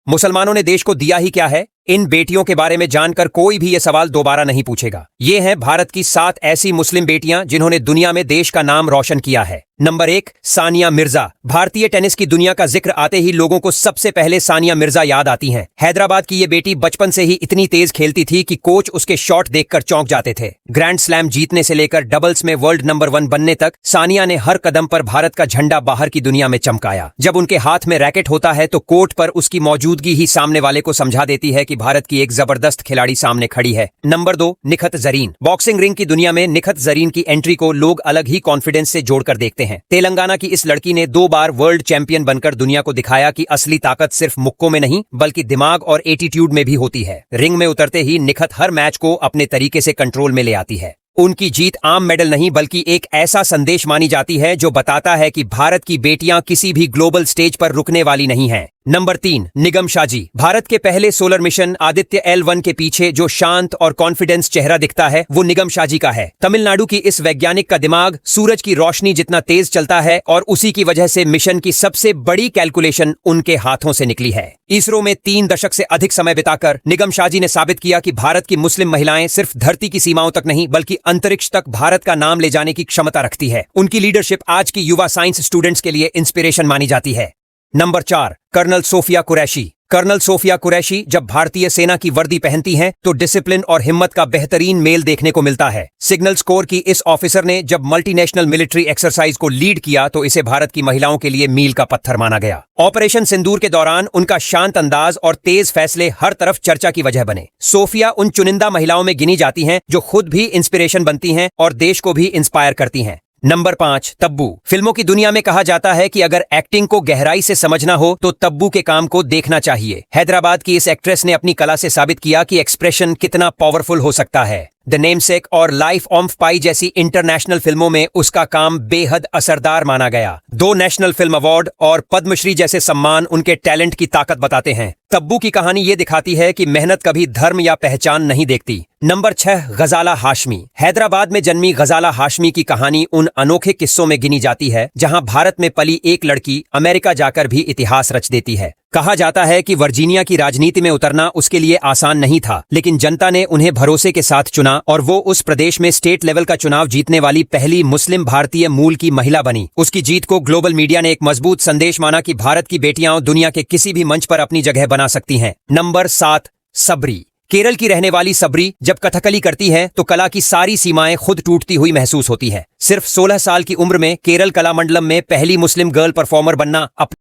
मुसलमानों ने देश को दिया ही क्या है? इन बेटियों के बारे में जानकर कोई भी ये सवाल दोबारा नहीं पूछेगा। ये हैं भारत की 7 ऐसी मुस्लिम बेटियां जिन्होंने दुनिया में देश का नाम रोशन किया है। नंबर 1, सानिया मिर्जा। भारतीय टेनिस की दुनिया का जिक्र आते ही लोगों को सबसे पहले सानिया मिर्जा याद आती हैं। हैदराबाद की ये बेटी बचपन से ही इतनी तेज खेलती थी कि कोच उसके शॉट देखकर चौंक जाते थे। ग्रैंड स्लैम जीतने से लेकर डबल्स में वर्ल्ड नंबर 1 बनने तक सानिया ने हर कदम पर भारत का झंडा बाहर की दुनिया में चमकाया। जब उनके हाथ में रैकेट होता है तो कोर्ट पर उसकी मौजूदगी ही सामने वाले को समझा देती है कि भारत की एक जबरदस्त खिलाड़ी सामने खड़ी है। Number 2, Nikhat Zareen. Boxing ring की दुनिया में निखत जरीन की एंट्री को लोग अलग ही कॉन्फिडेंस से जोड़कर देखते हैं। तेलंगाना की इस लड़की ने 2 बार वर्ल्ड चैंपियन बनकर दुनिया को दिखाया कि असली ताकत सिर्फ मुक्कों में नहीं बल्कि दिमाग और एटीट्यूड में भी होती है। रिंग में उतरते ही निखत हर मैच को अपने तरीके से कंट्रोल में ले आती है। उनकी जीत आम मेडल नहीं बल्कि एक ऐसा संदेश मानी जाती है जो बताता है कि भारत की बेटियां किसी भी ग्लोबल स्टेज पर रुकने वाली नहीं हैं। नंबर 3, निगम शाजी। भारत के पहले सोलर मिशन आदित्य L1 के पीछे जो शांत और कॉन्फिडेंस चेहरा दिखता है वो निगम शाजी का है। तमिलनाडु की इस वैज्ञानिक का दिमाग सूरज की रोशनी जितना तेज चलता है और उसी की वजह से मिशन की सबसे बड़ी कैलकुलेशन उनके हाथों से निकली है। इसरो में 3 दशक से अधिक समय बिताकर निगम शाजी ने साबित किया कि भारत की मुस्लिम महिलाएं सिर्फ धरती की सीमाओं तक नहीं बल्कि अंतरिक्ष तक भारत का नाम ले जाने की क्षमता रखती है। उनकी लीडरशिप आज की युवा साइंस स्टूडेंट्स के लिए इंस्पिरेशन मानी जाती है। Number 4, colonel Sofia Qureshi. Colonel Sofia Qureshi जब भारतीय सेना की वर्दी पहनती हैं तो डिसिप्लिन और हिम्मत का बेहतरीन मेल देखने को मिलता है। सिग्नल स्कोर की इस ऑफिसर ने जब मल्टीनेशनल मिलिट्री एक्सरसाइज को लीड किया तो इसे भारत की महिलाओं के लिए मील का पत्थर माना गया। ऑपरेशन सिंदूर के दौरान उनका शांत अंदाज और तेज फैसले हर तरफ चर्चा की वजह बने। सोफिया उन चुनिंदा महिलाओं में गिनी जाती हैं जो खुद भी इंस्पिरेशन बनती हैं और देश को भी इंस्पायर करती हैं। नंबर 5, तब्बू। फिल्मों की दुनिया में कहा जाता है कि अगर एक्टिंग को गहराई से समझना हो तो तब्बू के काम को देखना चाहिए। हैदराबाद की इस एक्ट्रेस ने अपनी कला से साबित किया कि एक्सप्रेशन कितना पावरफुल हो सकता है। द नेमसेक और लाइफ ऑफ पाई जैसी इंटरनेशनल फिल्मों में उसका काम बेहद असरदार माना गया। 2 नेशनल फिल्म अवार्ड और पद्मश्री जैसे सम्मान उनके टैलेंट की ताकत बताते हैं। तब्बू की कहानी ये दिखाती है कि मेहनत कभी धर्म या पहचान नहीं देखती। नंबर 6, गजाला हाशमी। हैदराबाद में जन्मी गजाला हाशमी की कहानी उन अनोखे किस्सों में गिनी जाती है जहां भारत में पली एक लड़की अमेरिका जाकर भी इतिहास रच देती है। कहा जाता है कि वर्जीनिया की राजनीति में उतरना उसके लिए आसान नहीं था, लेकिन जनता ने उन्हें भरोसे के साथ चुना और वो उस प्रदेश में स्टेट लेवल का चुनाव जीतने वाली पहली मुस्लिम भारतीय मूल की महिला बनी। उसकी जीत को ग्लोबल मीडिया ने एक मजबूत संदेश माना कि भारत की बेटियां दुनिया के किसी भी मंच पर अपनी जगह बना सकती हैं। नंबर 7, सबरी। केरल की रहने वाली सबरी जब कथकली करती है तो कला की सारी सीमाएं खुद टूटती हुई महसूस होती है। सिर्फ 16 साल की उम्र में केरल कला मंडलम में पहली मुस्लिम गर्ल परफॉर्मर बनना